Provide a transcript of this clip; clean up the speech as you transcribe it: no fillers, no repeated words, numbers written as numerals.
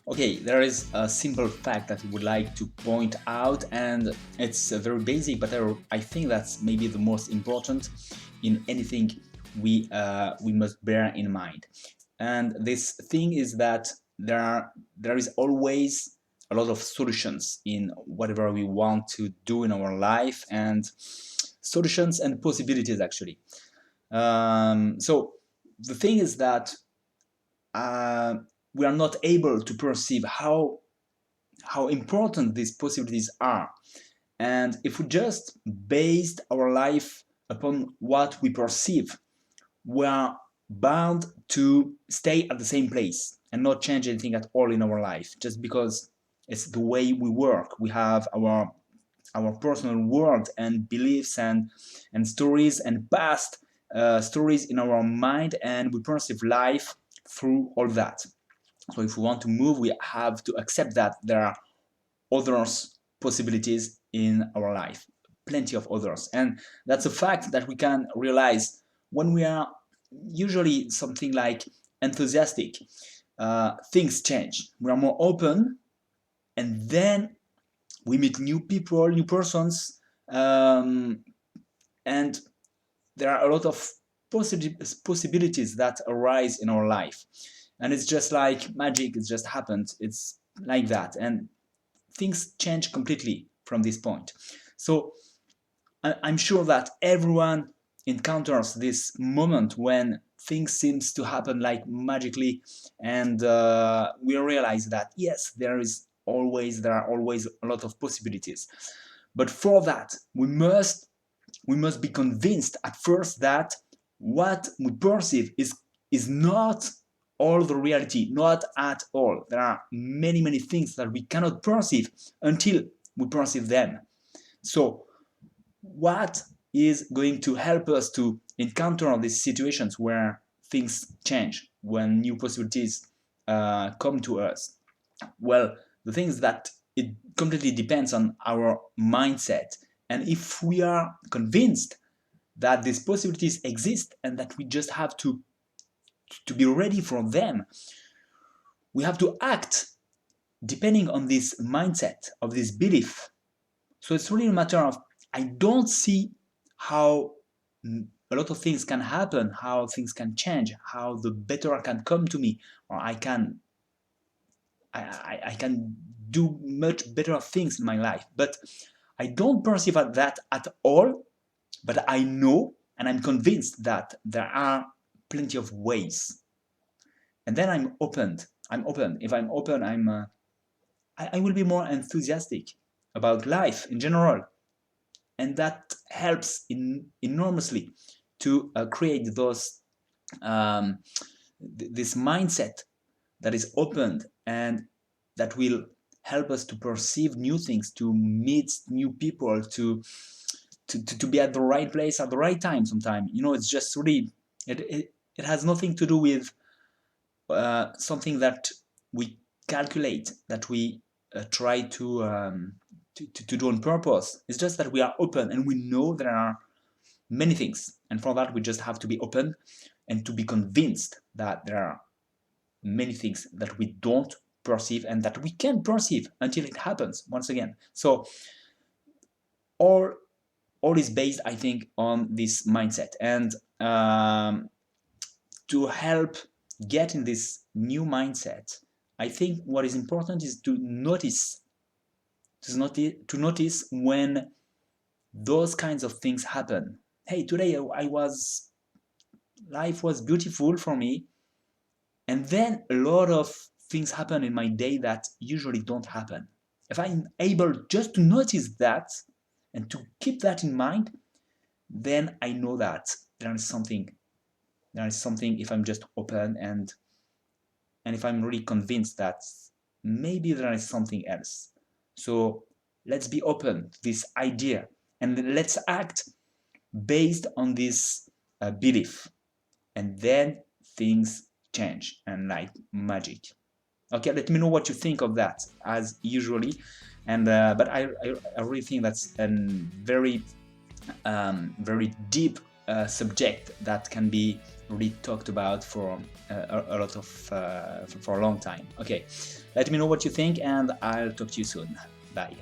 Okay, there is a simple fact that I would like to point out, and it's very basic, but I think that's maybe the most important in anything we must bear in mind. And this thing is that there is always a lot of solutions in whatever we want to do in our life, and solutions and possibilities actually. So the thing is that uh, we are not able to perceive how important these possibilities are. And if we just based our life upon what we perceive, we are bound to stay at the same place and not change anything at all in our life, just because it's the way we work. We have our personal world and beliefs and stories and past stories in our mind, and we perceive life through all that. So if we want to move, we have to accept that there are others possibilities in our life, plenty of others. And that's a fact that we can realize when we are usually something like enthusiastic. Things change, we are more open, and then we meet new people, new persons, and there are a lot of possibilities that arise in our life. And it's just like magic, it just happened, it's like that. And things change completely from this point. So I'm sure that everyone encounters this moment when things seems to happen like magically, and we realize that yes, there are always a lot of possibilities. But for that, we must be convinced at first that what we perceive is not all the reality, not at all. There are many things that we cannot perceive until we perceive them. So what is going to help us to encounter these situations where things change, when new possibilities come to us? Well, the thing is that it completely depends on our mindset. And if we are convinced that these possibilities exist and that we just have to be ready for them, we have to act depending on this mindset of this belief. So it's really a matter of, I don't see how a lot of things can happen, how things can change, how the better can come to me, or I can do much better things in my life. But I don't perceive that at all. But I know and I'm convinced that there are plenty of ways. And then I'm open. I'm open. If I'm open, I will be more enthusiastic about life in general, and that helps enormously to create this mindset that is opened and that will help us to perceive new things, to meet new people, to be at the right place at the right time. Sometimes, it's just really, it has nothing to do with something that we calculate, that we try to do on purpose. It's just that we are open and we know there are many things, and for that we just have to be open and to be convinced that there are many things that we don't perceive and that we can perceive until it happens once again. So all all is based, I think, on this mindset. And to help get in this new mindset, I think what is important is to notice when those kinds of things happen. Hey, today life was beautiful for me, and then a lot of things happen in my day that usually don't happen. If I'm able just to notice that and to keep that in mind, then I know that there is something. There is something if I'm just open, and if I'm really convinced that maybe there is something else. So let's be open to this idea and let's act based on this belief, and then things change and like magic. Okay, let me know what you think of that, as usually. And but I really think that's a very very deep subject that can be already talked about for a lot of for a long time. Okay, let me know what you think, and I'll talk to you soon. Bye.